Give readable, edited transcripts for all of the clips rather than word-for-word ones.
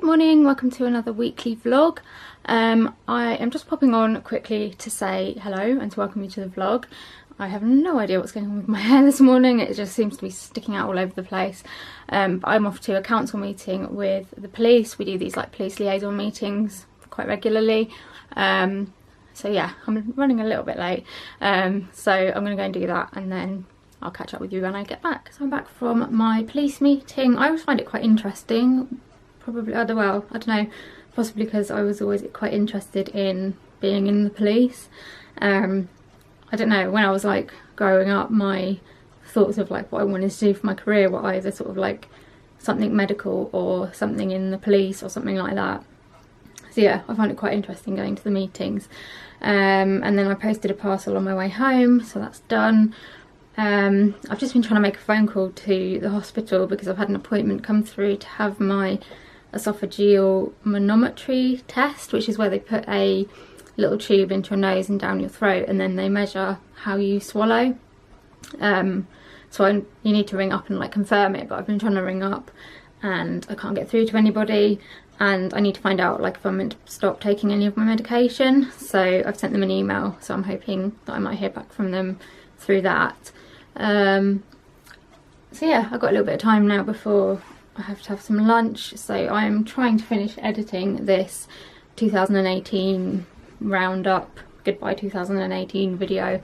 Good morning, welcome to another weekly vlog. I am just popping on quickly to say hello and to welcome you to the vlog. I have no idea what's going on with my hair this morning, it just seems to be sticking out all over the place. But I'm off to a council meeting with the police. We do these like police liaison meetings quite regularly. So yeah, I'm running a little bit late. So I'm going to go and do that and then I'll catch up with you when I get back. So I'm back from my police meeting. I always find it quite interesting. Probably, I don't know, possibly because I was always quite interested in being in the police. I don't know, when I was like growing up, my thoughts of like what I wanted to do for my career were either sort of like something medical or something in the police or something like that. So yeah, I find it quite interesting going to the meetings. And then I posted a parcel on my way home, so that's done. I've just been trying to make a phone call to the hospital because I've had an appointment come through to have my esophageal manometry test, which is where they put a little tube into your nose and down your throat and then they measure how you swallow. You need to ring up and like confirm it, but I've been trying to ring up and I can't get through to anybody, and I need to find out like if I'm meant to stop taking any of my medication. So I've sent them an email, so I'm hoping that I might hear back from them through that. So yeah, I've got a little bit of time now before I have to have some lunch, so I'm trying to finish editing this 2018 roundup, goodbye 2018 video.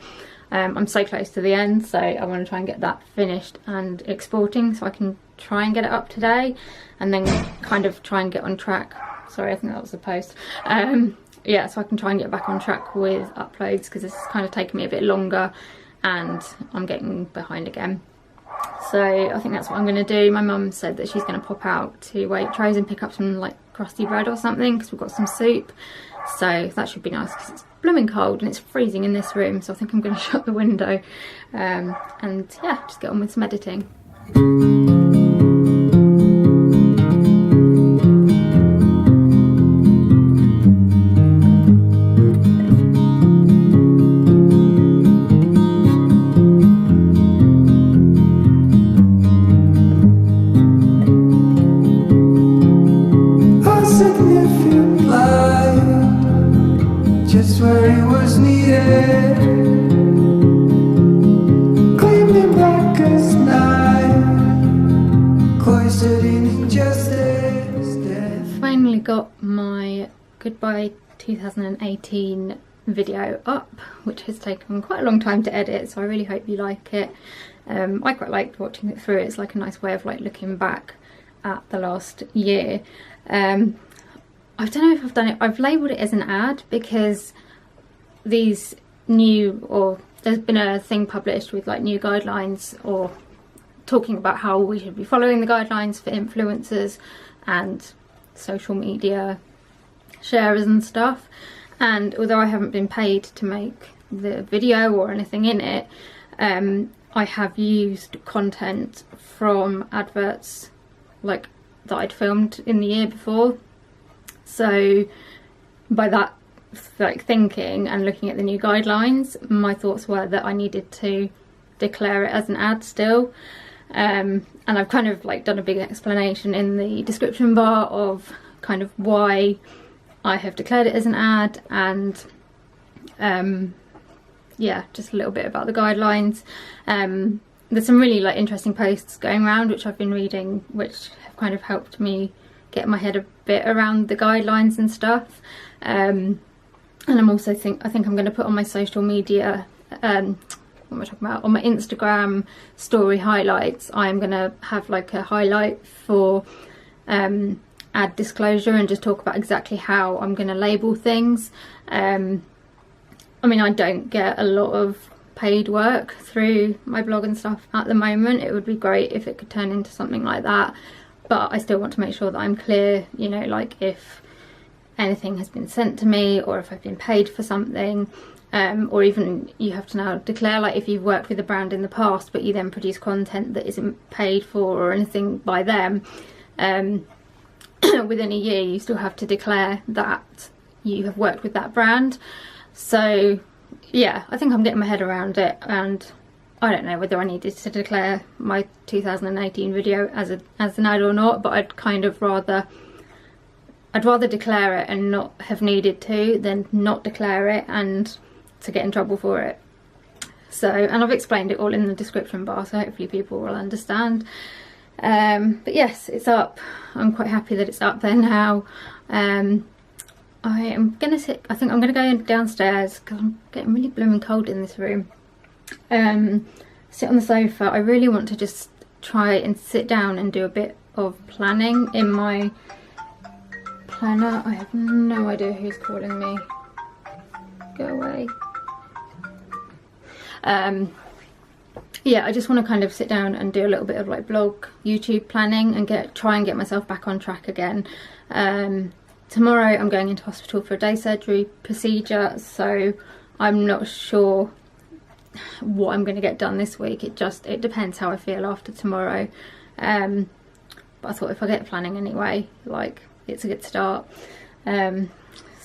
I'm so close to the end, so I want to try and get that finished and exporting so I can try and get it up today and then kind of try and get on track. Sorry, I think that was the post. Yeah, so I can try and get back on track with uploads because this is kind of taking me a bit longer and I'm getting behind again. So I think that's what I'm going to do. My mum said that she's going to pop out to Waitrose and pick up some like crusty bread or something because we've got some soup. So that should be nice because it's blooming cold and it's freezing in this room, so I think I'm going to shut the window and yeah, just get on with some editing. Just where it was needed, gleaming black as night, cloistered in injustice. Finally got my goodbye 2018 video up, which has taken quite a long time to edit, so I really hope you like it. I quite liked watching it through. It's like a nice way of like looking back at the last year. I don't know if I've done it, I've labelled it as an ad because these there's been a thing published with like new guidelines or talking about how we should be following the guidelines for influencers and social media sharers and stuff. And although I haven't been paid to make the video or anything in it, I have used content from adverts like that I'd filmed in the year before. So by that like thinking and looking at the new guidelines, my thoughts were that I needed to declare it as an ad still. And I've kind of like done a big explanation in the description bar of kind of why I have declared it as an ad and yeah, just a little bit about the guidelines. There's some really like interesting posts going around which I've been reading, which have kind of helped me get my head a bit around the guidelines and stuff. And I'm also I think I'm going to put on my social media, what am I talking about, on my Instagram story highlights, I'm going to have like a highlight for ad disclosure and just talk about exactly how I'm going to label things. I mean, I don't get a lot of paid work through my blog and stuff at the moment. It would be great if it could turn into something like that, but I still want to make sure that I'm clear, you know, like if anything has been sent to me or if I've been paid for something, or even you have to now declare like if you've worked with a brand in the past but you then produce content that isn't paid for or anything by them, within a year you still have to declare that you have worked with that brand. So yeah, I think I'm getting my head around it, and I don't know whether I needed to declare my 2018 video as an ad or not, but I'd kind of rather I'd rather declare it and not have needed to than not declare it and to get in trouble for it. So, and I've explained it all in the description bar, so hopefully people will understand. But yes, it's up. I'm quite happy that it's up there now. I am gonna sit, I think I'm gonna go downstairs because I'm getting really blooming cold in this room. Sit on the sofa. I really want to just try and sit down and do a bit of planning in my planner. I have no idea who's calling me. Go away. Yeah, I just want to kind of sit down and do a little bit of like blog, YouTube planning and try and get myself back on track again. Tomorrow I'm going into hospital for a day surgery procedure, so I'm not sure what I'm going to get done this week. It depends how I feel after tomorrow. But I thought if I get planning anyway, like, it's a good start. So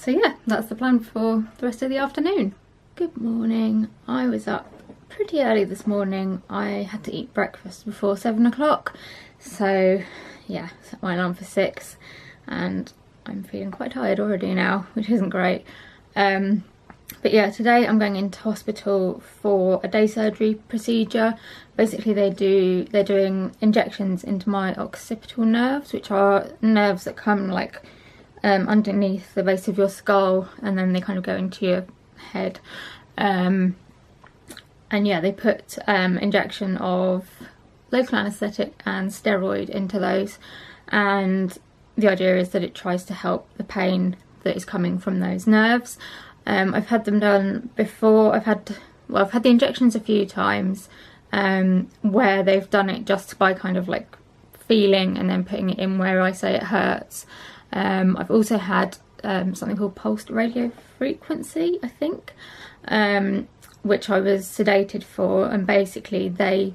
yeah, that's the plan for the rest of the afternoon. Good morning. I was up pretty early this morning. I had to eat breakfast before 7 o'clock, so yeah, set my alarm for 6 and I'm feeling quite tired already now, which isn't great. But yeah, today I'm going into hospital for a day surgery procedure. Basically they're doing injections into my occipital nerves, which are nerves that come like underneath the base of your skull, and then they kind of go into your head. And yeah, they put injection of local anaesthetic and steroid into those, and the idea is that it tries to help the pain that is coming from those nerves. I've had them done before. I've had the injections a few times where they've done it just by kind of like feeling and then putting it in where I say it hurts. I've also had something called pulsed radio frequency, I think, which I was sedated for, and basically they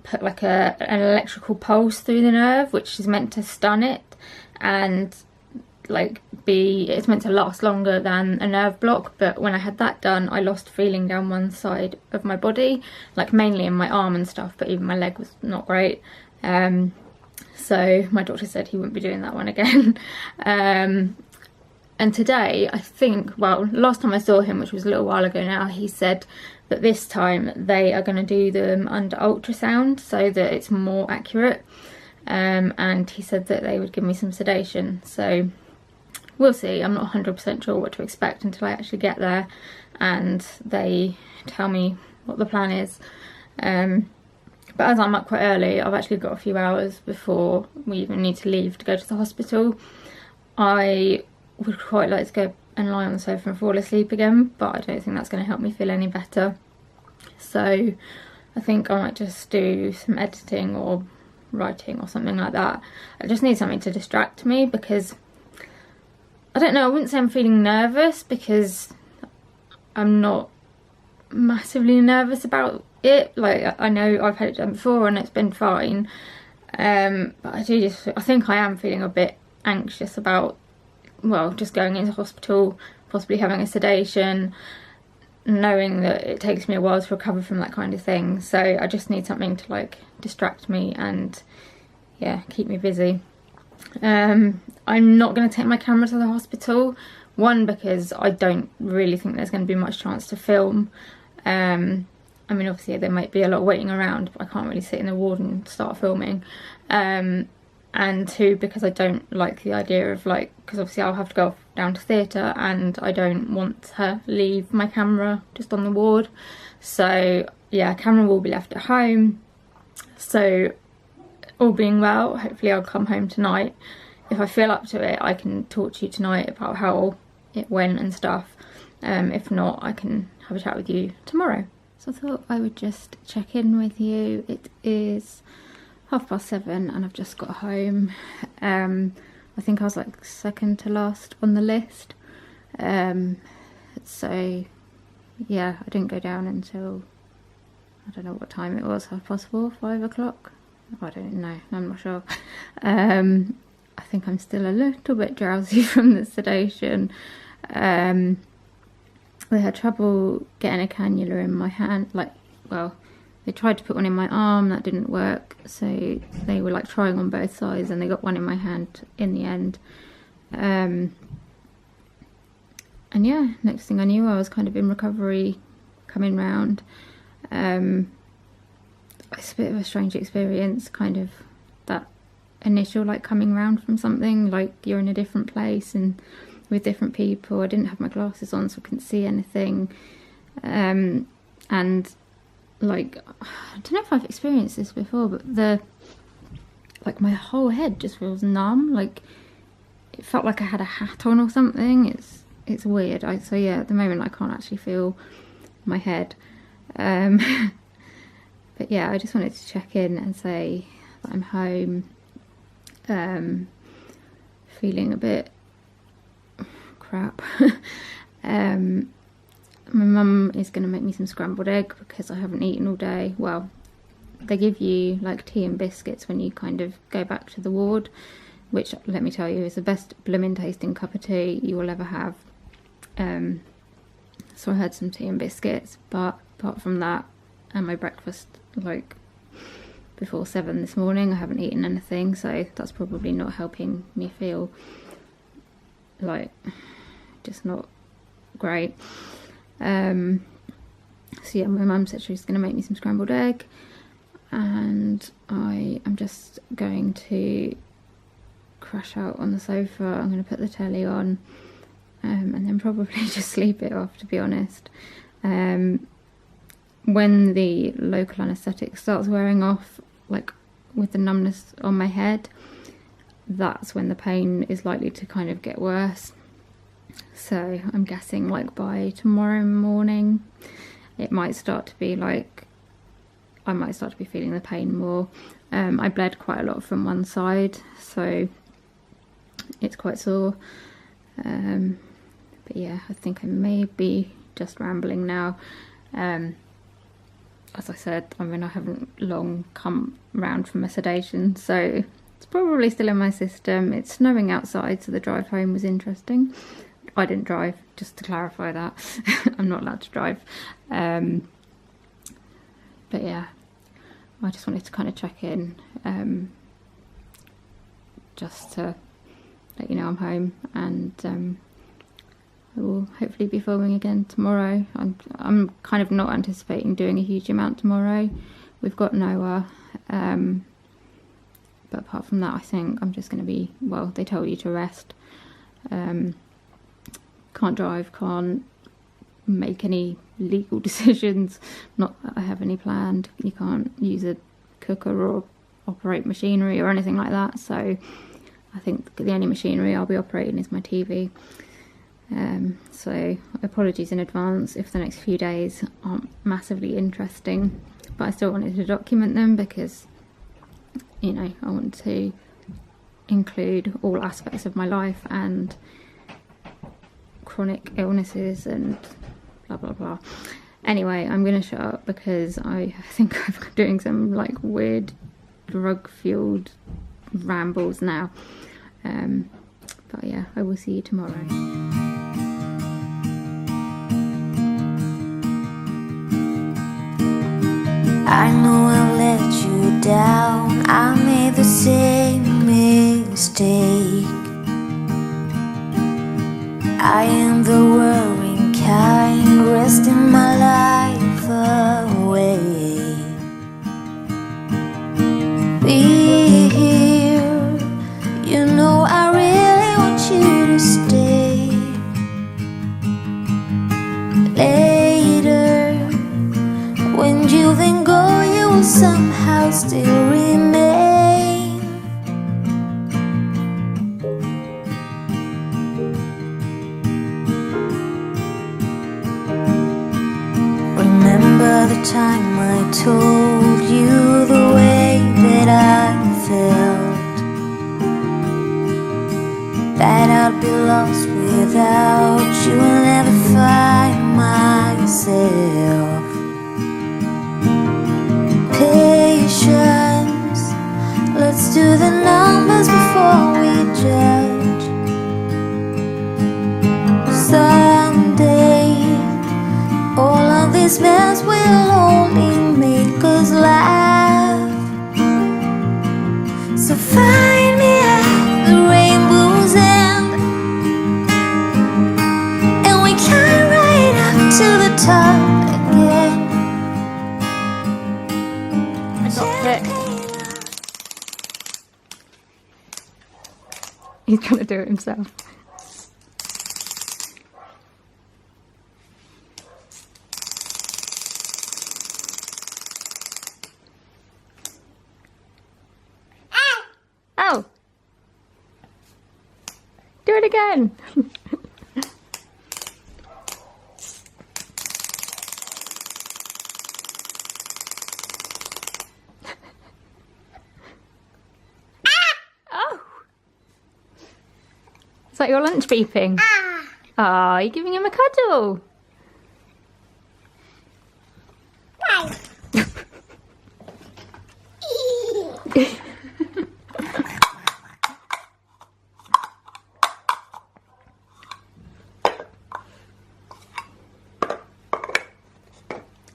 put like an electrical pulse through the nerve, which is meant to stun it and like it's meant to last longer than a nerve block. But when I had that done, I lost feeling down one side of my body, like mainly in my arm and stuff, but even my leg was not great. So my doctor said he wouldn't be doing that one again. And today, I think, well, last time I saw him, which was a little while ago now, he said that this time they are going to do them under ultrasound so that it's more accurate. And he said that they would give me some sedation. So we'll see. I'm not 100% sure what to expect until I actually get there and they tell me what the plan is. But as I'm up quite early, I've actually got a few hours before we even need to leave to go to the hospital. I would quite like to go and lie on the sofa and fall asleep again, but I don't think that's going to help me feel any better. So I think I might just do some editing or writing or something like that. I just need something to distract me because, I don't know, I wouldn't say I'm feeling nervous because I'm not massively nervous about it. Like, I know I've had it done before and it's been fine. But I think I am feeling a bit anxious about, well, just going into hospital, possibly having a sedation, knowing that it takes me a while to recover from that kind of thing. So I just need something to like distract me and yeah, keep me busy. I'm not going to take my camera to the hospital. One, because I don't really think there's going to be much chance to film. I mean, obviously there might be a lot of waiting around, but I can't really sit in the ward and start filming. And two, because I don't like the idea of like, because obviously I'll have to go down to theatre and I don't want to leave my camera just on the ward. So yeah, camera will be left at home. So all being well, hopefully I'll come home tonight. If I feel up to it, I can talk to you tonight about how it went and stuff. If not, I can have a chat with you tomorrow. So I thought I would just check in with you. It is 7:30 and I've just got home. I think I was like second to last on the list. So yeah, I didn't go down until, I don't know what time it was, 4:30, 5 o'clock? I don't know, I'm not sure. I think I'm still a little bit drowsy from the sedation. We had trouble getting a cannula in my hand, like, well, they tried to put one in my arm, that didn't work, so they were like trying on both sides and they got one in my hand in the end. And yeah, next thing I knew, I was kind of in recovery, coming round. It's a bit of a strange experience, kind of that initial like coming round from something, like you're in a different place and with different people. I didn't have my glasses on, so I couldn't see anything. And like, I don't know if I've experienced this before, but my whole head just feels numb. Like it felt like I had a hat on or something. It's weird. So yeah, at the moment I can't actually feel my head. But yeah, I just wanted to check in and say that I'm home. Feeling a bit crap. My mum is going to make me some scrambled egg because I haven't eaten all day. Well, they give you like tea and biscuits when you kind of go back to the ward, which, let me tell you, is the best blooming tasting cup of tea you will ever have. So I had some tea and biscuits, but apart from that and my breakfast like before 7 this morning, I haven't eaten anything, so that's probably not helping me feel like just not great. So yeah, my mum said she was going to make me some scrambled egg, and I am just going to crash out on the sofa. I'm going to put the telly on, and then probably just sleep it off, to be honest. When the local anaesthetic starts wearing off, like with the numbness on my head, that's when the pain is likely to kind of get worse. So I'm guessing like by tomorrow morning it might start to be like, I might start to be feeling the pain more. I bled quite a lot from one side, so it's quite sore. But yeah, I think I may be just rambling now. As I said, I mean, I haven't long come round from a sedation, so it's probably still in my system. It's snowing outside, so the drive home was interesting. I didn't drive, just to clarify that. I'm not allowed to drive. But yeah, I just wanted to kind of check in, just to let you know I'm home, and I will hopefully be filming again tomorrow. I'm kind of not anticipating doing a huge amount tomorrow. We've got Noah, but apart from that, I think I'm just going to be, well, they told you to rest. Can't drive, can't make any legal decisions, not that I have any planned. You can't use a cooker or operate machinery or anything like that, so I think the only machinery I'll be operating is my TV. So apologies in advance if the next few days aren't massively interesting, but I still wanted to document them because, you know, I want to include all aspects of my life and chronic illnesses and blah blah blah. Anyway, I'm gonna shut up because I think I'm doing some like weird drug fueled rambles now. But yeah, I will see you tomorrow. I know I've let you down. I made the same mistake. I am the worrying kind, resting my life away. Be here, you know I really want you to stay. Later, when you then go, you will somehow still remain. Remember the time I told you the way that I felt, that I'd be lost without you and never find myself. Patience, let's do the numbers before we judge. Someday, all of this mess will only make us laugh. So find me at the rainbow's end, He's trying to do it himself. Oh! Do it again! Oh! Is that your lunch beeping? Ah, you're giving him a cuddle.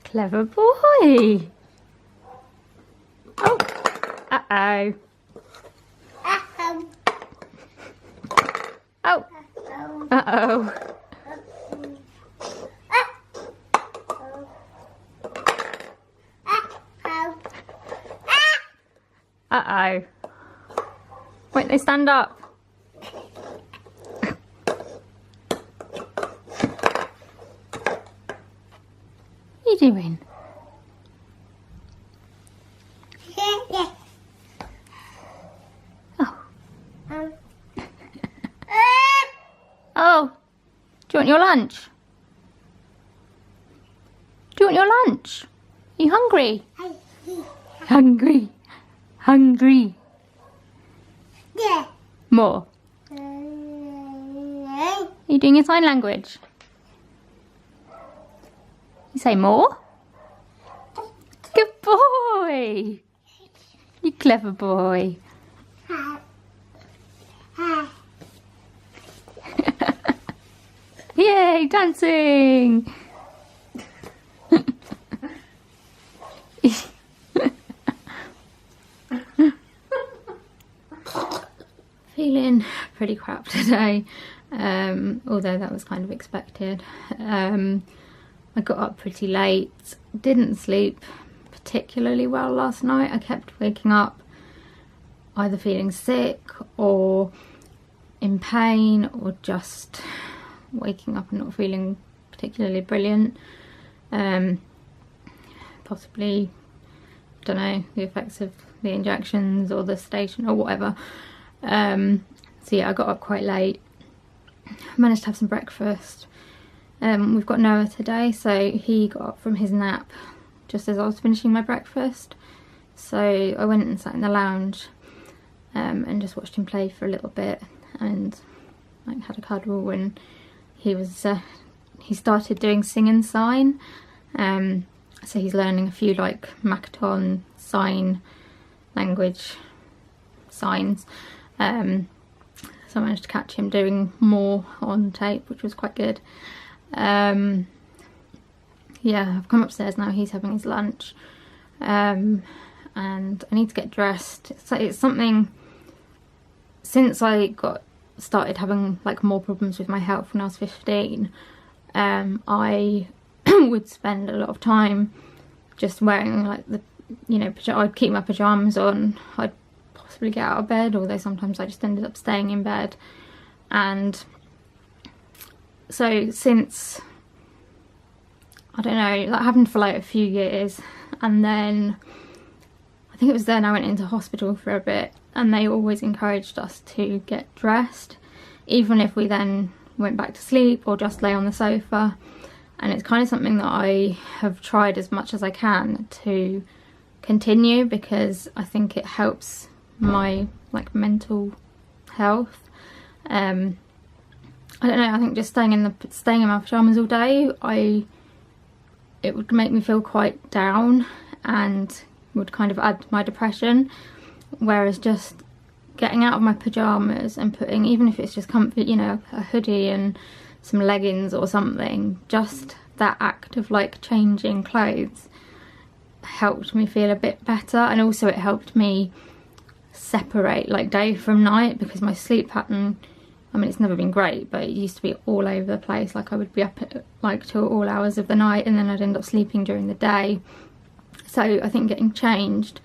Clever boy. Oh, uh-oh. Oh, uh-oh. Uh-oh. Won't they stand up? What are you doing? Oh. Oh. Do you want your lunch? Do you want your lunch? Are you hungry? Hungry. Hungry. Yeah. More. Are you doing your sign language? You say more? Good boy. You clever boy. Yay, dancing. Feeling pretty crap today, although that was kind of expected. I got up pretty late, didn't sleep particularly well last night. I kept waking up either feeling sick or in pain, or just waking up and not feeling particularly brilliant. Possibly, don't know, the effects of the injections or the sedation or whatever. So yeah, I got up quite late. Managed to have some breakfast. We've got Noah today, so he got up from his nap just as I was finishing my breakfast. So I went and sat in the lounge and just watched him play for a little bit, and like had a cuddle. And he was he started doing sing and sign. So he's learning a few like Matalan sign language signs. So I managed to catch him doing more on tape, which was quite good. Yeah, I've come upstairs now. He's having his lunch, and I need to get dressed. It's something, since I started having like more problems with my health when I was 15, I would spend a lot of time just wearing like the, you know, I'd keep my pajamas on. I'd possibly get out of bed, although sometimes I just ended up staying in bed. And so since, I don't know, that happened for like a few years, and then I think it was then I went into hospital for a bit, and they always encouraged us to get dressed, even if we then went back to sleep or just lay on the sofa. And it's kind of something that I have tried as much as I can to continue, because I think it helps my like mental health. I don't know, I think just staying in my pajamas all day, it would make me feel quite down and would kind of add to my depression. Whereas just getting out of my pajamas and putting, even if it's just comfort, you know, a hoodie and some leggings or something, just that act of like changing clothes helped me feel a bit better. And also it helped me separate like day from night, because my sleep pattern, I mean, it's never been great, but it used to be all over the place. Like I would be up at like till all hours of the night, and then I'd end up sleeping during the day. So I think getting changed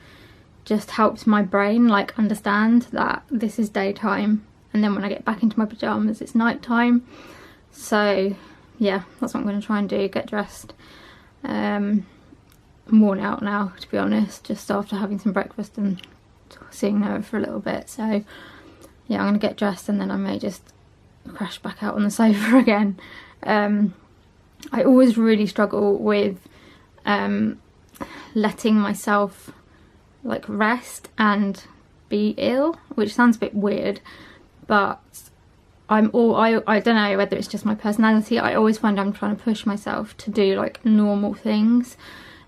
just helps my brain like understand that this is daytime and then when I get back into my pyjamas it's night time. So yeah, that's what I'm going to try and do, get dressed. I'm worn out now, to be honest, just after having some breakfast and seeing Noah for a little bit. So yeah, I'm going to get dressed and then I may just crash back out on the sofa again. I always really struggle with letting myself like rest and be ill, which sounds a bit weird, but I don't know whether it's just my personality. I always find I'm trying to push myself to do like normal things,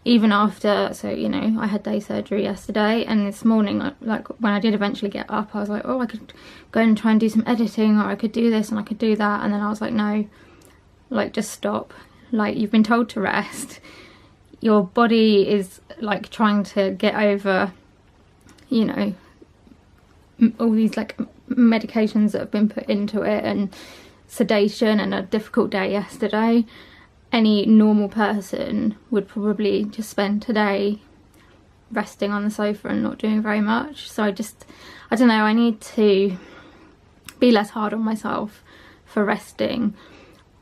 even after, so you know, I had day surgery yesterday, and this morning, like when I did eventually get up, I was like, oh, I could go and try and do some editing, or I could do this and I could do that, and then I was like, no, like just stop. Like, you've been told to rest. Your body is like trying to get over, you know, all these like medications that have been put into it and sedation and a difficult day yesterday. Any normal person would probably just spend today resting on the sofa and not doing very much. So I don't know, I need to be less hard on myself for resting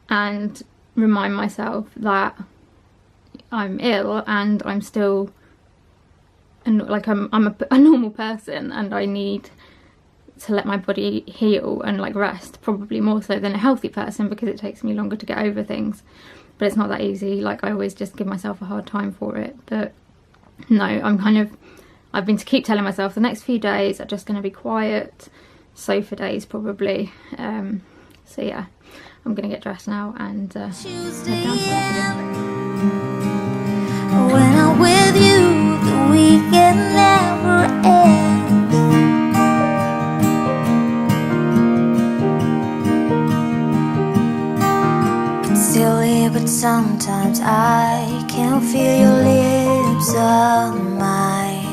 and remind myself that I'm ill and I'm still like I'm a normal person, and I need to let my body heal and like rest, probably more so than a healthy person, because it takes me longer to get over things. But it's not that easy. Like, I always just give myself a hard time for it. But no, I've been to keep telling myself the next few days are just going to be quiet, sofa days probably. So yeah, I'm going to get dressed now and head down to work. When I'm with you, the weekend never ends. It's silly, but sometimes I can feel your lips on mine.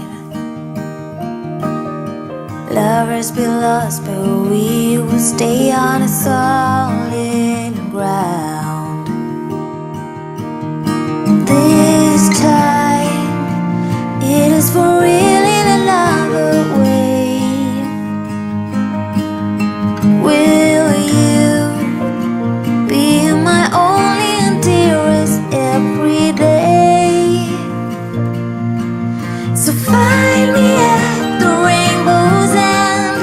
Lovers be lost, but we will stay on a solid ground. This time, it is for real in another way. Will you be my only and dearest every day? So find me at the rainbow's end,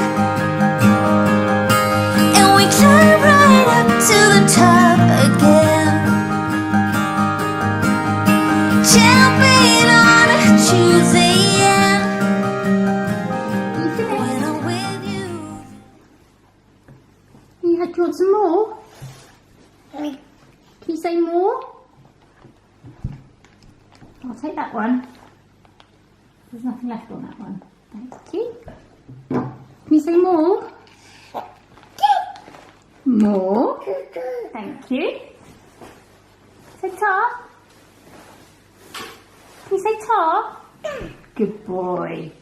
and we climb right up to the top again. Jumping on a Tuesday end, when I'm with you. You had, do you want some more? Can you say more? I'll take that one. There's nothing left on that one. Thank you. Can you say more? More. Thank you. Say ta. Can you say ta? Good boy.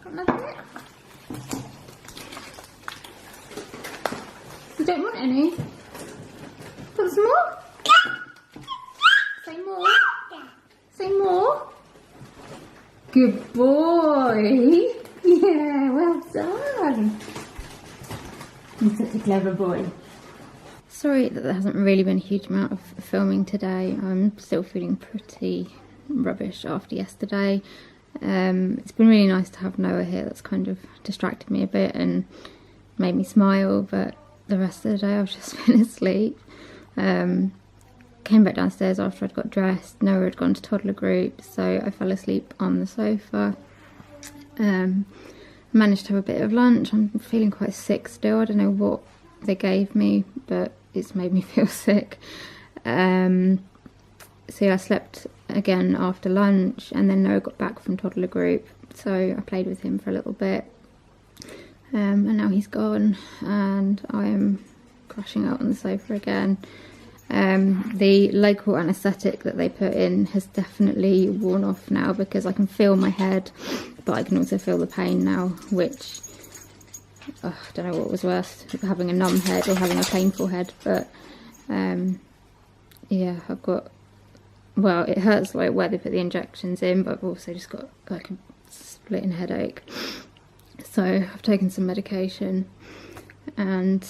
Got nothing? You don't want any? Want some more? Say more. Say more. Good boy. Yeah, well done. You're such a clever boy. Sorry that there hasn't really been a huge amount of filming today. I'm still feeling pretty rubbish after yesterday. It's been really nice to have Noah here. That's kind of distracted me a bit and made me smile, but the rest of the day I've just been asleep. Came back downstairs after I'd got dressed. Noah had gone to toddler group, so I fell asleep on the sofa. Managed to have a bit of lunch. I'm feeling quite sick still. I don't know what they gave me, but it's made me feel sick. So yeah, I slept again after lunch, and then Noah got back from toddler group, so I played with him for a little bit. And now he's gone, and I am crashing out on the sofa again. The local anaesthetic that they put in has definitely worn off now, because I can feel my head, but I can also feel the pain now, which I don't know what was worse, having a numb head or having a painful head. But yeah, I've got, well, it hurts like where they put the injections in, but I've also just got like a splitting headache. So I've taken some medication and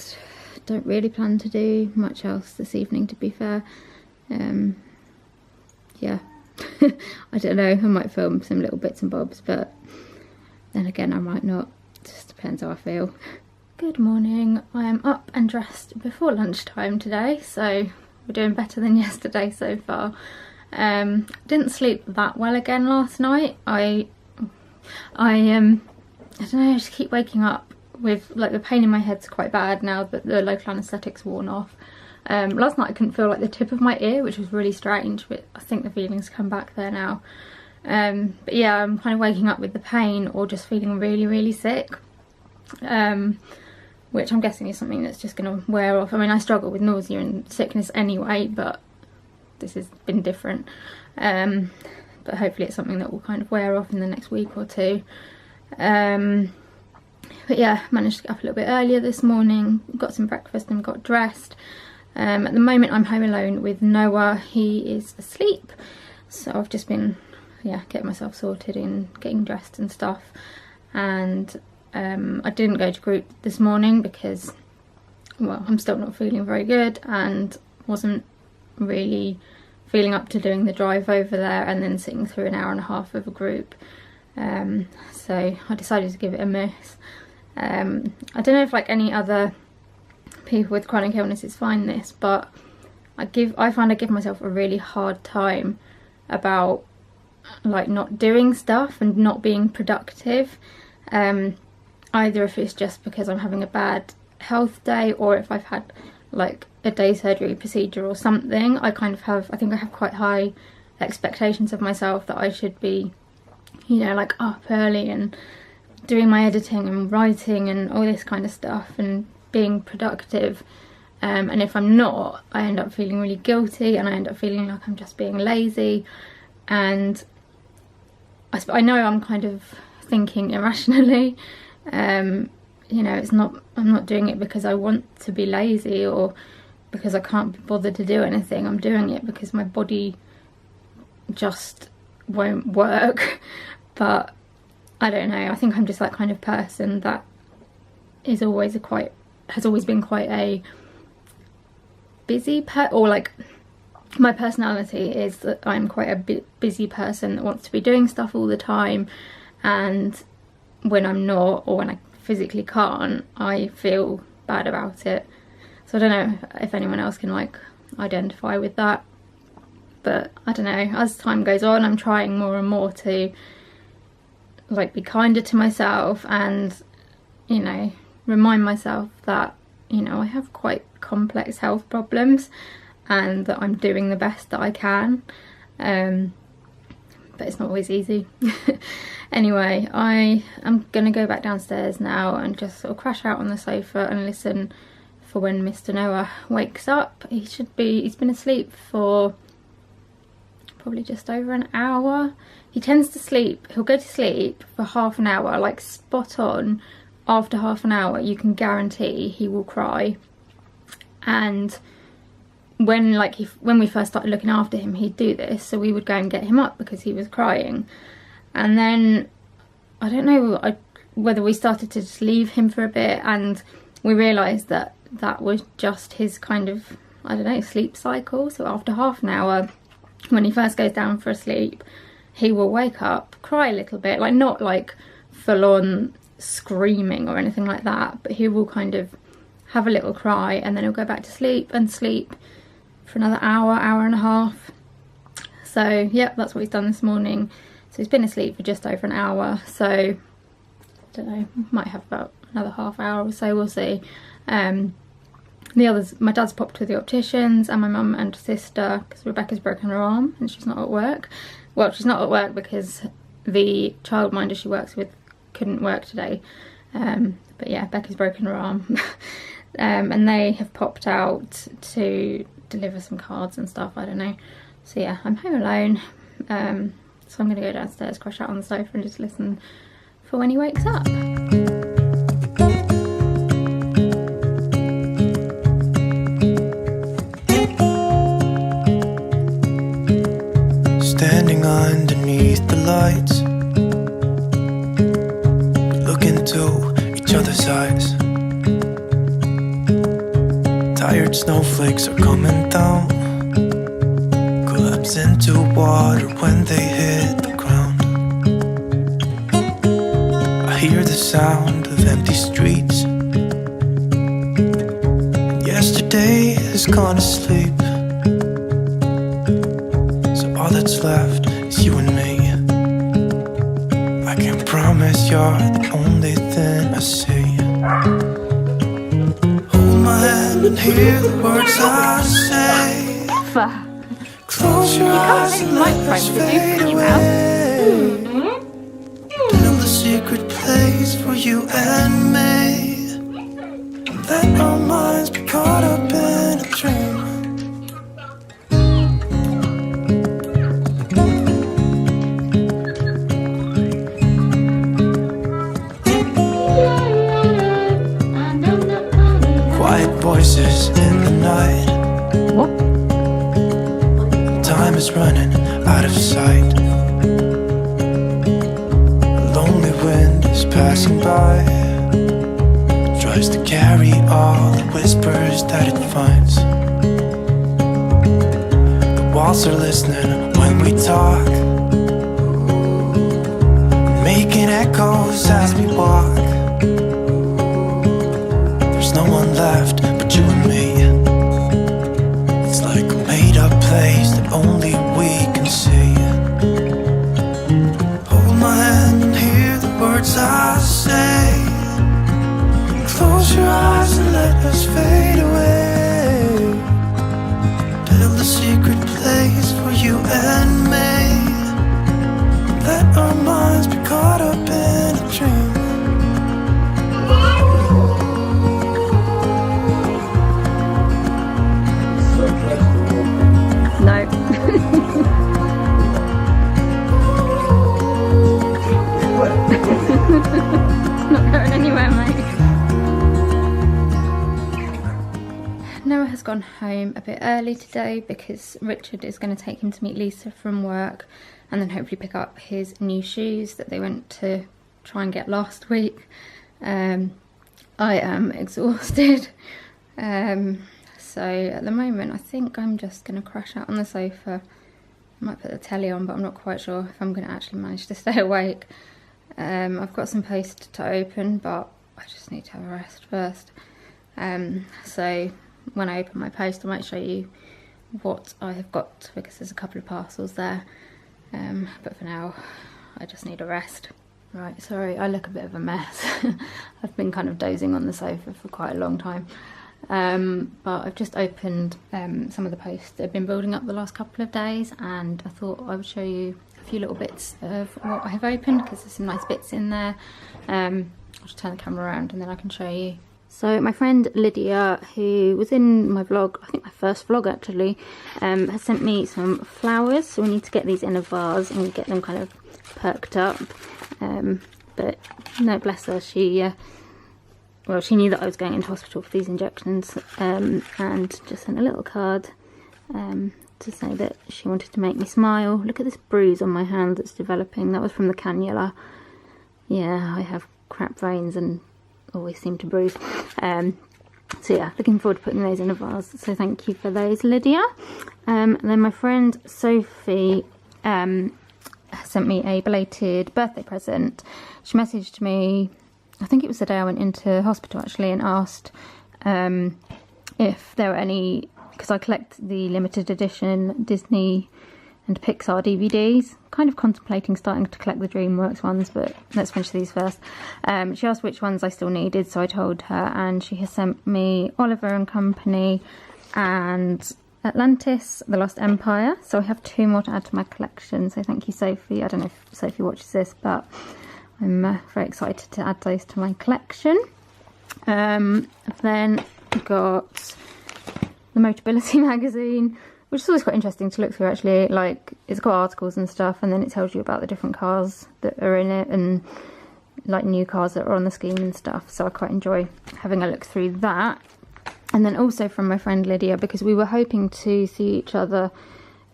don't really plan to do much else this evening, to be fair. Yeah, I don't know, I might film some little bits and bobs, but then again I might not, just depends how I feel. Good morning, I am up and dressed before lunchtime today, so we're doing better than yesterday so far. Didn't sleep that well again last night. I don't know, I just keep waking up with, like, the pain in my head's quite bad now that the local anaesthetic's worn off. Last night I couldn't feel like the tip of my ear, which was really strange, but I think the feelings come back there now. But yeah, I'm kind of waking up with the pain or just feeling really, really sick, which I'm guessing is something that's just going to wear off. I mean, I struggle with nausea and sickness anyway, but this has been different. But hopefully it's something that will kind of wear off in the next week or two. But yeah, managed to get up a little bit earlier this morning, got some breakfast and got dressed. At the moment I'm home alone with Noah. He is asleep, so I've just been, yeah, getting myself sorted and getting dressed and stuff. And I didn't go to group this morning because, well, I'm still not feeling very good and wasn't really feeling up to doing the drive over there and then sitting through an hour and a half of a group. So I decided to give it a miss. I don't know if, like, any other people with chronic illnesses find this, but I find I give myself a really hard time about, like, not doing stuff and not being productive. Either if it's just because I'm having a bad health day, or if I've had, like, a day surgery procedure or something. I think I have quite high expectations of myself that I should be, you know, like, up early and doing my editing and writing and all this kind of stuff and being productive, and if I'm not, I end up feeling really guilty and I end up feeling like I'm just being lazy. And I know I'm kind of thinking irrationally. You know, I'm not doing it because I want to be lazy or because I can't be bothered to do anything. I'm doing it because my body just won't work. But I don't know, I think I'm just that kind of person that has always been quite a busy or, like, my personality is that I'm quite a busy person that wants to be doing stuff all the time, and when I'm not, or when I physically can't, I feel bad about it. So I don't know if anyone else can, like, identify with that, but I don't know, as time goes on I'm trying more and more to, like, be kinder to myself and, you know, remind myself that, you know, I have quite complex health problems and that I'm doing the best that I can, but it's not always easy. Anyway, I am gonna go back downstairs now and just sort of crash out on the sofa and listen for when Mr. Noah wakes up. He's been asleep for probably just over an hour. He tends to sleep, he'll go to sleep for half an hour, like spot on. After half an hour you can guarantee he will cry. And when we first started looking after him, he'd do this, so we would go and get him up because he was crying. And then I don't know whether we started to just leave him for a bit, and we realised that that was just his kind of, I don't know, sleep cycle. So after half an hour, when he first goes down for a sleep, he will wake up, cry a little bit, like, not like full on screaming or anything like that, but he will kind of have a little cry and then he'll go back to sleep and sleep for another hour, hour and a half. So yeah, that's what he's done this morning. So he's been asleep for just over an hour, so I don't know, might have about another half hour or so, we'll see. The others, my dad's popped to the opticians, and my mum and sister, because Rebecca's broken her arm and she's not at work. Well, she's not at work because the childminder she works with couldn't work today. But yeah, Becca's broken her arm. And they have popped out to deliver some cards and stuff, I don't know. So yeah, I'm home alone. So I'm going to go downstairs, crash out on the sofa and just listen for when he wakes up. Standing underneath the lights, looking to size. Tired snowflakes are coming down, collapse into water when they hit the ground. I hear the sound of empty streets. Yesterday has gone to sleep, so all that's left is you and me. I can't promise you're the only thing I see. Hold my hand and hear the words I say. Close your eyes and let us fade away. Build a secret place for you and me. Let our minds be caught up in a dream. Quiet voices in the night. What? Time is running out of sight. A lonely wind is passing by, tries to carry all the whispers that it finds. The walls are listening when we talk, making echoes as we walk. There's no one left but you and me. It's like a made-up place that only we can see. Hold my hand and hear the words I say. Close your eyes and let us fade away. Build a secret place for you and me. Let our minds be caught up in a dream. No. It's not going anywhere, mate. Noah has gone home a bit early today because Richard is going to take him to meet Lisa from work and then hopefully pick up his new shoes that they went to try and get last week. I am exhausted. So at the moment I think I'm just going to crash out on the sofa. I might put the telly on, but I'm not quite sure if I'm going to actually manage to stay awake. I've got some post to open, but I just need to have a rest first. So when I open my post I might show you what I have got, because there's a couple of parcels there. But for now I just need a rest. Right, sorry, I look a bit of a mess. I've been kind of dozing on the sofa for quite a long time. But I've just opened some of the posts that have been building up the last couple of days, and I thought I would show you a few little bits of what I have opened because there's some nice bits in there. I'll just turn the camera around and then I can show you. So my friend Lydia, who was in my vlog, I think my first vlog actually, has sent me some flowers. So we need to get these in a vase and get them kind of perked up. But no, bless her, well, she knew that I was going into hospital for these injections, and just sent a little card to say that she wanted to make me smile. Look at this bruise on my hand that's developing. That was from the cannula. Yeah, I have crap veins and always seem to bruise. So yeah, looking forward to putting those in a vase. So thank you for those, Lydia. And then my friend Sophie sent me a belated birthday present. She messaged me, I think it was the day I went into hospital actually, and asked if there were any, because I collect the limited edition Disney and Pixar DVDs, kind of contemplating starting to collect the DreamWorks ones, but let's finish these first. She asked which ones I still needed, so I told her, and she has sent me Oliver and Company and Atlantis, The Lost Empire. So I have 2 more to add to my collection, so thank you, Sophie. I don't know if Sophie watches this, but I'm very excited to add those to my collection. I've then got the Motability magazine, which is always quite interesting to look through actually. Like, it's got articles and stuff, and then it tells you about the different cars that are in it and like new cars that are on the scheme and stuff, so I quite enjoy having a look through that. And then also from my friend Lydia, because we were hoping to see each other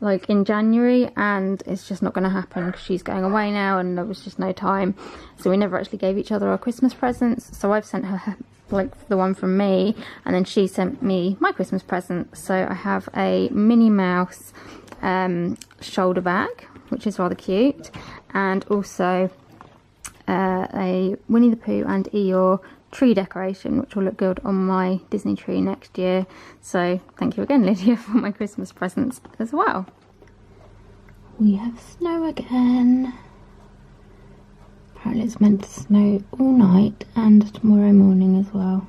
like in January, and it's just not going to happen because she's going away now and there was just no time, so we never actually gave each other our Christmas presents. So I've sent her like the one from me, and then she sent me my Christmas present. So I have a Minnie Mouse shoulder bag, which is rather cute, and also a Winnie the Pooh and Eeyore tree decoration, which will look good on my Disney tree next year. So thank you again, Lydia, for my Christmas presents as well. We have snow again. Apparently it's meant to snow all night and tomorrow morning as well.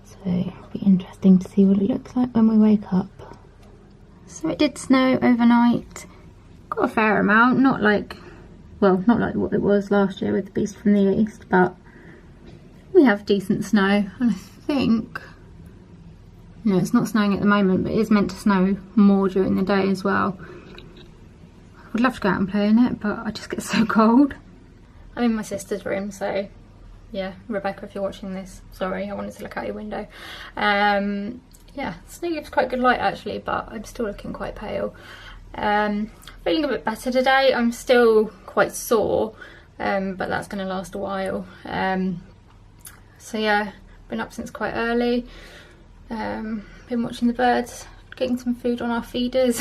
So it'll be interesting to see what it looks like when we wake up. So it did snow overnight. Got a fair amount, not like what it was last year with the Beast from the East, but we have decent snow. And I think, no, it's not snowing at the moment, but it is meant to snow more during the day as well. I would love to go out and play in it, but I just get so cold. I'm in my sister's room, so yeah, Rebecca, if you're watching this, sorry, I wanted to look out your window. Yeah, snow gives quite good light actually, but I'm still looking quite pale. Feeling a bit better today. I'm still quite sore, but that's going to last a while. So yeah, been up since quite early. Been watching the birds, getting some food on our feeders.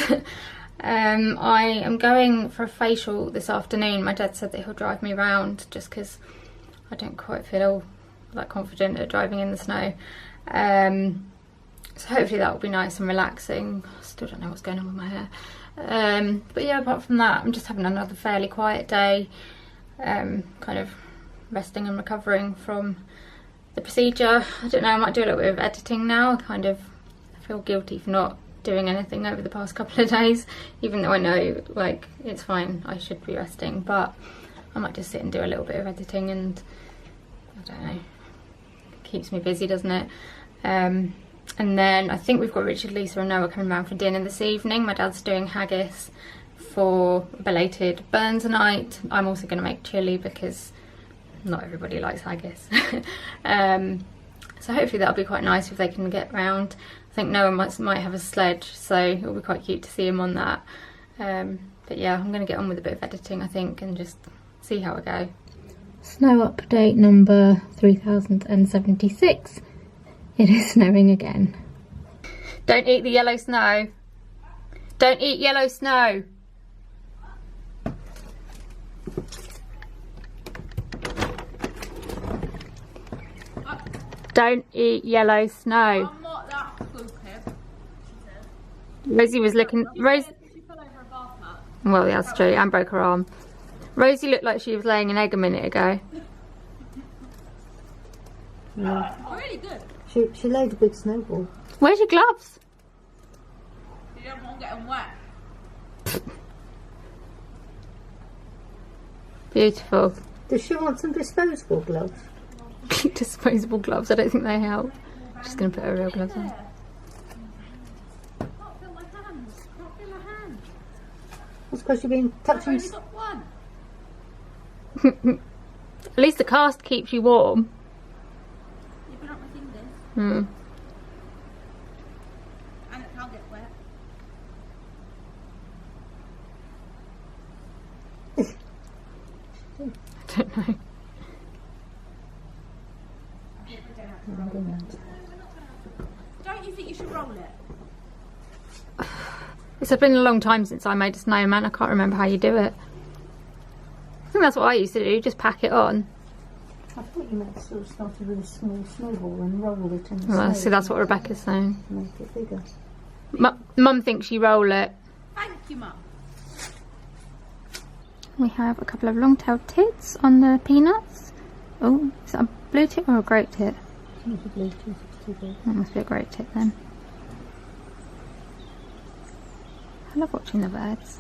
I am going for a facial this afternoon. My dad said that he'll drive me around just because I don't quite feel that confident at driving in the snow. So hopefully that will be nice and relaxing. I still don't know what's going on with my hair. But yeah, apart from that, I'm just having another fairly quiet day. Kind of resting and recovering from the procedure. I don't know, I might do a little bit of editing now. I feel guilty for not doing anything over the past couple of days, even though I know like it's fine, I should be resting, but I might just sit and do a little bit of editing, and I don't know, it keeps me busy, doesn't it? And then I think we've got Richard, Lisa and Noah coming round for dinner this evening. My dad's doing haggis for belated Burns night. I'm also going to make chilli because not everybody likes haggis. So hopefully that'll be quite nice if they can get round. I think Noah might have a sledge, so it'll be quite cute to see him on that. But yeah, I'm going to get on with a bit of editing, I think, and just see how I go. Snow update number 3076. It is snowing again. Don't eat the yellow snow. Don't eat yellow snow. Don't eat yellow snow. I'm not that stupid, she said. Rosie was looking. She fell over a bath mat. Well, yeah, that's true. And broke her arm. Rosie looked like she was laying an egg a minute ago. Yeah. Really good. She laid a big snowball. Where's your gloves? You don't want to get them wet. Beautiful. Does she want some disposable gloves? Disposable gloves. I don't think they help. I'm just going to put her real gloves on. Can't feel my hands. Can't feel my hands. That's because you've been I've touching. only got one. At least the cast keeps you warm. You've been up my fingers. Hmm. And it can't get wet. I don't know. Don't you think you should roll it? It's been a long time since I made a snowman. I can't remember how you do it. I think that's what I used to do, just pack it on. I thought you meant to sort of started with a small snowball and roll it in the Well, snow. see, that's what Rebecca's saying. To make it bigger. Mum thinks you roll it. Thank you, Mum. We have a couple of long-tailed tits on the peanuts. Oh, is that a blue tit or a great tit? It's not a blue tooth, it's too big. That must be a great tit then. I love watching the birds.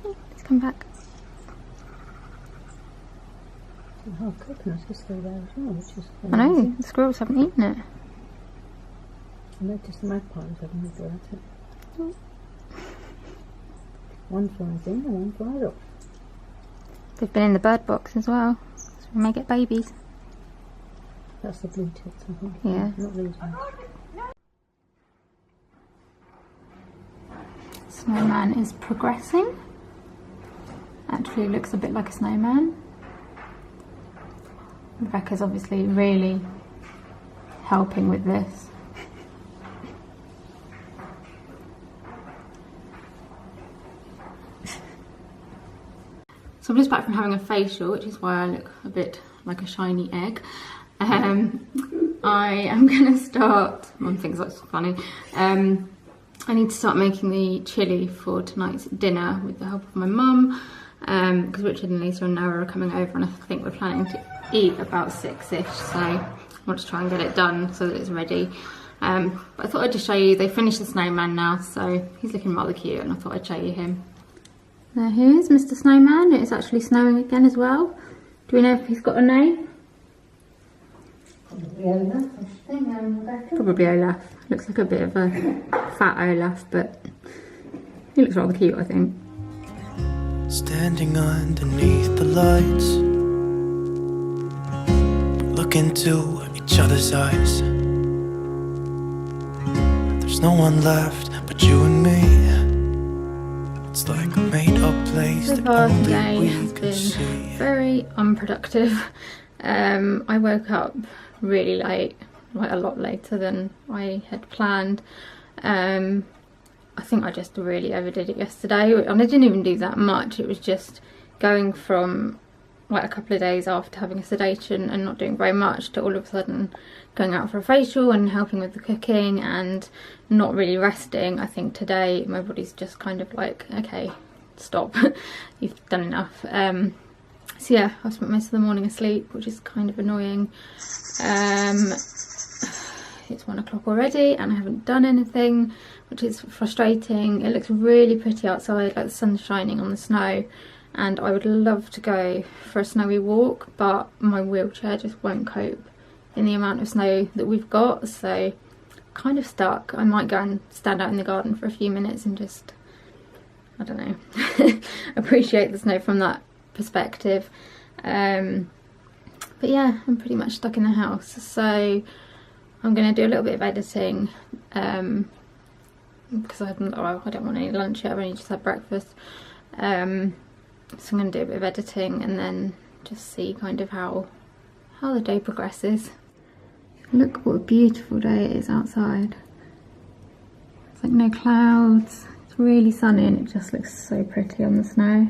Oh, let's come back. The whole coconut is still there as well, which is I know, amazing. the squirrels haven't eaten it. I noticed the magpies haven't looked at it. Oh. One flies in and one flies up. They've been in the bird box as well, so we may get babies. That's the blue tits, I think. Yeah. Not these ones. snowman is progressing. Actually looks a bit like a snowman. Rebecca's obviously really helping with this. So I'm just back from having a facial, which is why I look a bit like a shiny egg. I am going to start, Mum thinks that's funny, I need to start making the chilli for tonight's dinner with the help of my mum, because Richard and Lisa and Noah are coming over and I think we're planning to eat about 6ish, so I want to try and get it done so that it's ready. But I thought I'd just show you, they finished the snowman now, so he's looking rather cute and I thought I'd show you him. There he is, Mr. Snowman. It's actually snowing again as well. Do we know if he's got a name? Probably Olaf, I think, Rebecca. Probably Olaf. Looks like a bit of a fat Olaf, but he looks rather cute, I think. Standing underneath the lights, look into each other's eyes. There's no one left but you and me. It's like a made-up place So that far only today we has can been see. very unproductive. I woke up really late, like a lot later than I had planned. I think I just really overdid it yesterday, and I didn't even do that much. It was just going from like a couple of days after having a sedation and not doing very much to all of a sudden going out for a facial and helping with the cooking and not really resting. I think today my body's just kind of like, okay, stop, you've done enough. So yeah, I've spent most of the morning asleep, which is kind of annoying. It's 1 o'clock already and I haven't done anything, which is frustrating. It looks really pretty outside, like the sun's shining on the snow, and I would love to go for a snowy walk, but my wheelchair just won't cope in the amount of snow that we've got, so kind of stuck. I might go and stand out in the garden for a few minutes and just, I don't know, appreciate the snow from that perspective. But yeah, I'm pretty much stuck in the house, so I'm going to do a little bit of editing, because I don't want any lunch yet, I've only just had breakfast. So I'm going to do a bit of editing and then just see kind of how the day progresses. Look what a beautiful day it is outside. It's like no clouds, it's really sunny and it just looks so pretty on the snow.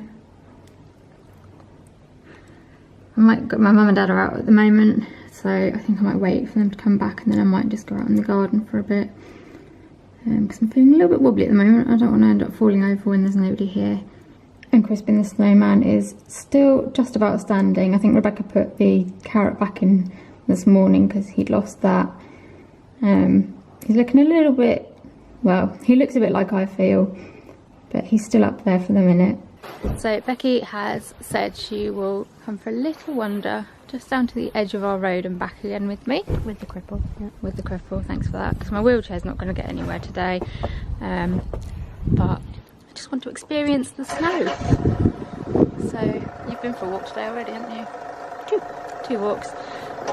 My mum and dad are out at the moment, so I think I might wait for them to come back and then I might just go out in the garden for a bit. Because I'm feeling a little bit wobbly at the moment. I don't want to end up falling over when there's nobody here. And Crispin the snowman is still just about standing. I think Rebecca put the carrot back in this morning because he'd lost that. He's looking a little bit, well, he looks a bit like I feel, but he's still up there for the minute. So Becky has said she will come for a little wander just down to the edge of our road and back again with me. With the cripple. Yeah, with the cripple, thanks for that, because my wheelchair's not going to get anywhere today. But I just want to experience the snow. So you've been for a walk today already, haven't you? Two walks.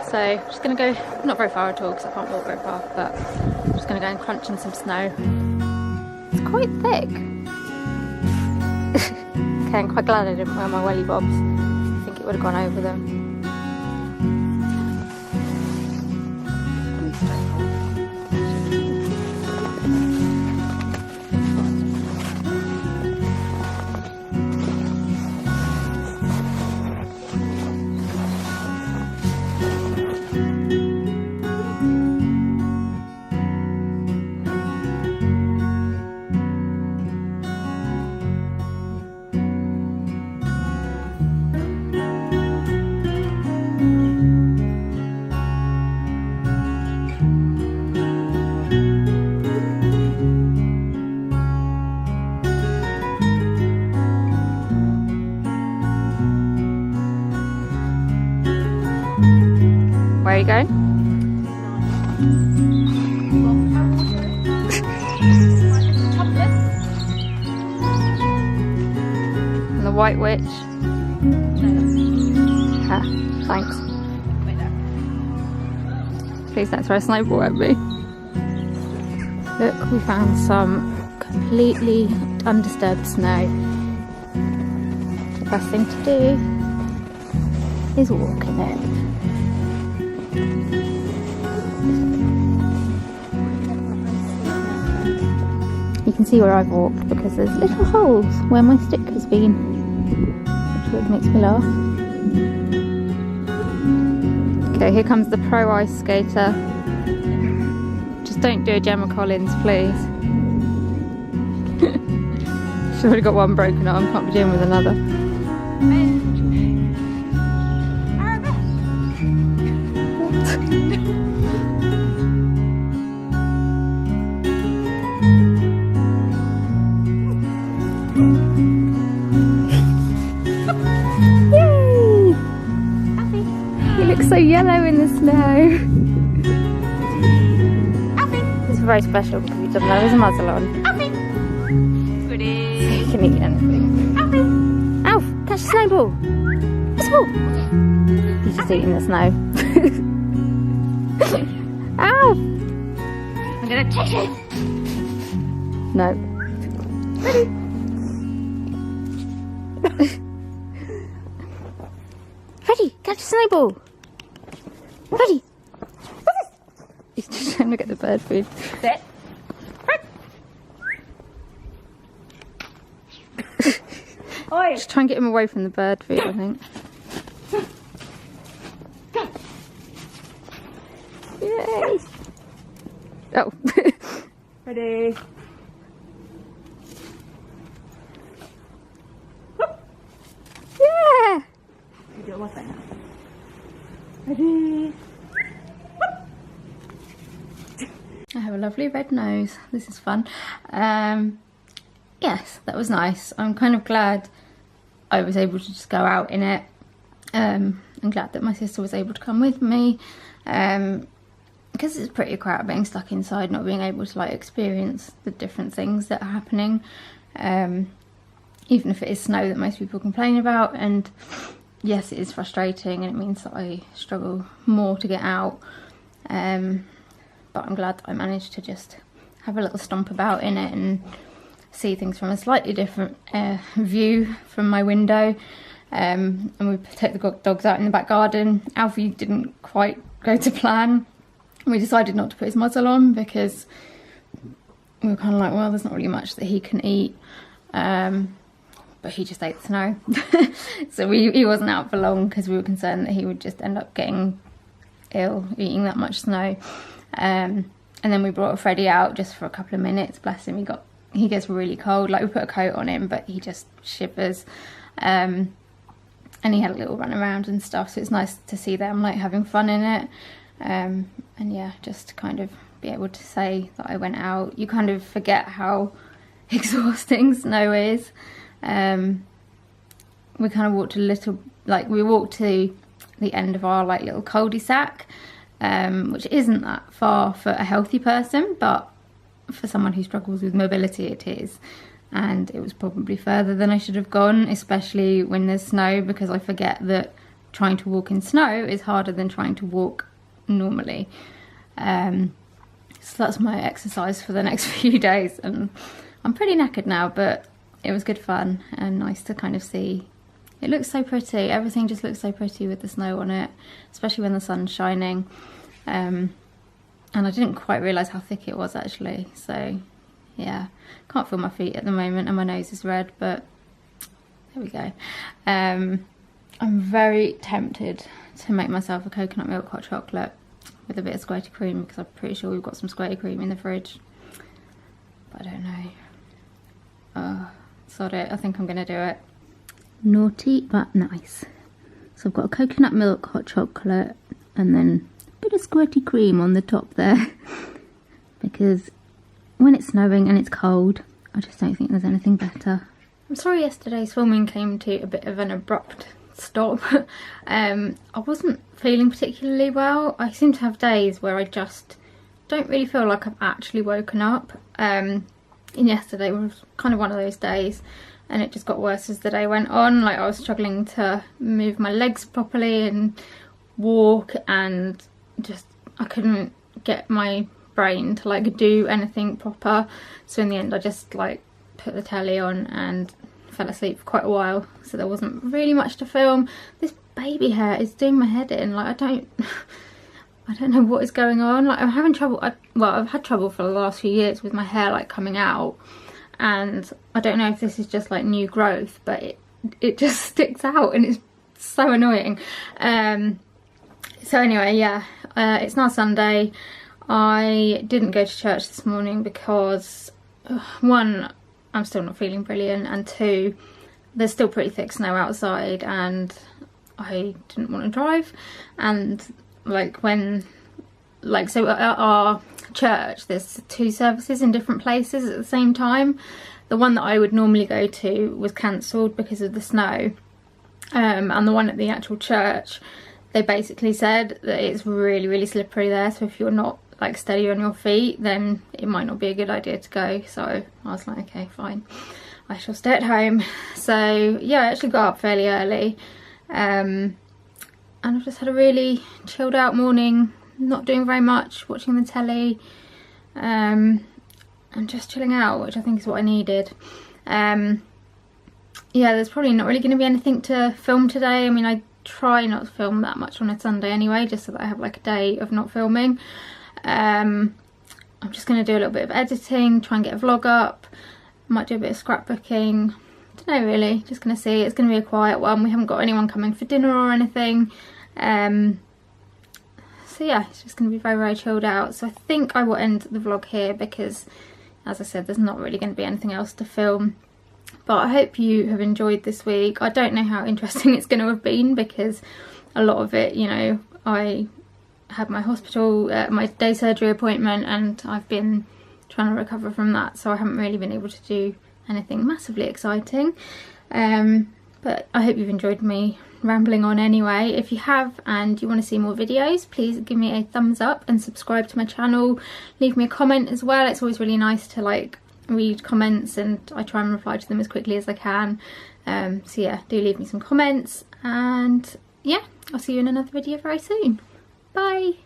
So I'm just going to go, not very far at all because I can't walk very far, but I'm just going to go and crunch in some snow. It's quite thick. Okay, I'm quite glad I didn't wear my welly bobs. I think it would have gone over them. Where are you going? And the White Witch. Ah, thanks. Please don't throw a snowball at me. Look, we found some completely undisturbed snow. The best thing to do is walk in it. You can see where I've walked because there's little holes where my stick has been, which always makes me laugh. Okay, here comes the pro ice skater. Just don't do a Gemma Collins, please. She's already got one broken arm, can't be doing with another. Yay! You look so yellow in the snow. It's very special because we don't know his Matalan. So you can eat anything. Alf, catch a snowball. It's a ball. He's just eating the snow. Alf! I'm gonna take it. No. Ready? Ready, catch a snowball. Ready. He's just trying to get the bird food. Sit. Just try and get him away from the bird food, I think. Yay! Oh. Ready? Yeah! You do it one thing now. Ready? I have a lovely red nose. This is fun. Yes, that was nice. I'm kind of glad I was able to just go out in it. I'm glad that my sister was able to come with me. Because it's pretty crap being stuck inside, not being able to like experience the different things that are happening. Even if it is snow that most people complain about. And yes, it is frustrating and it means that I struggle more to get out. But I'm glad that I managed to just have a little stomp about in it and see things from a slightly different view from my window. And we take the dogs out in the back garden. Alfie didn't quite go to plan. We decided not to put his muzzle on because we were kind of like, well, there's not really much that he can eat. But he just ate the snow. So he wasn't out for long because we were concerned that he would just end up getting ill eating that much snow. And then we brought Freddie out just for a couple of minutes. Bless him, he gets really cold. Like, we put a coat on him, but he just shivers. And he had a little run around and stuff, so it's nice to see them like having fun in it. And yeah, just to kind of be able to say that I went out. You kind of forget how exhausting snow is. We kind of walked we walked to the end of our like little cul-de-sac, which isn't that far for a healthy person, but for someone who struggles with mobility it is. And it was probably further than I should have gone, especially when there's snow, because I forget that trying to walk in snow is harder than trying to walk normally. So that's my exercise for the next few days, and I'm pretty knackered now, but it was good fun and nice to kind of see. It looks so pretty. Everything just looks so pretty with the snow on it, especially when the sun's shining. And I didn't quite realise how thick it was actually. So yeah, can't feel my feet at the moment and my nose is red, but there we go. I'm very tempted to make myself a coconut milk hot chocolate with a bit of squirty cream, because I'm pretty sure we've got some squirty cream in the fridge. But I don't know. Sod it, I think I'm gonna do it. Naughty but nice. So I've got a coconut milk hot chocolate and then a bit of squirty cream on the top there. Because when it's snowing and it's cold, I just don't think there's anything better. I'm sorry yesterday's filming came to a bit of an abrupt stop. I wasn't feeling particularly well. I seem to have days where I just don't really feel like I've actually woken up. And yesterday was kind of one of those days, and it just got worse as the day went on. Like, I was struggling to move my legs properly and walk, and just I couldn't get my brain to like do anything proper. So in the end I just like put the telly on and fell asleep for quite a while, so there wasn't really much to film. This baby hair is doing my head in. Like, I don't know what is going on. Like, I'm having trouble. Well, I've had trouble for the last few years with my hair like coming out, and I don't know if this is just like new growth, but it just sticks out and it's so annoying. So anyway, yeah, it's now Sunday. I didn't go to church this morning because one, I'm still not feeling brilliant, and two, there's still pretty thick snow outside and I didn't want to drive. And like so at our church there's 2 services in different places at the same time. The one that I would normally go to was cancelled because of the snow, and the one at the actual church, they basically said that it's really, really slippery there, so if you're not like steady on your feet then it might not be a good idea to go. So I was like, okay, fine, I shall stay at home. So yeah, I actually got up fairly early, and I've just had a really chilled out morning, not doing very much, watching the telly, and just chilling out, which I think is what I needed. Yeah, there's probably not really going to be anything to film today. I mean, I try not to film that much on a Sunday anyway, just so that I have like a day of not filming. I'm just going to do a little bit of editing, try and get a vlog up, might do a bit of scrapbooking. Don't know really, just going to see. It's going to be a quiet one. We haven't got anyone coming for dinner or anything. So yeah, it's just going to be very, very chilled out. So I think I will end the vlog here because, as I said, there's not really going to be anything else to film. But I hope you have enjoyed this week. I don't know how interesting it's going to have been because a lot of it, you know, I had my hospital, my day surgery appointment, and I've been trying to recover from that, so I haven't really been able to do anything massively exciting. But I hope you've enjoyed me rambling on anyway. If you have and you want to see more videos, please give me a thumbs up and subscribe to my channel. Leave me a comment as well. It's always really nice to like read comments, and I try and reply to them as quickly as I can. So yeah, do leave me some comments, and yeah, I'll see you in another video very soon. Bye!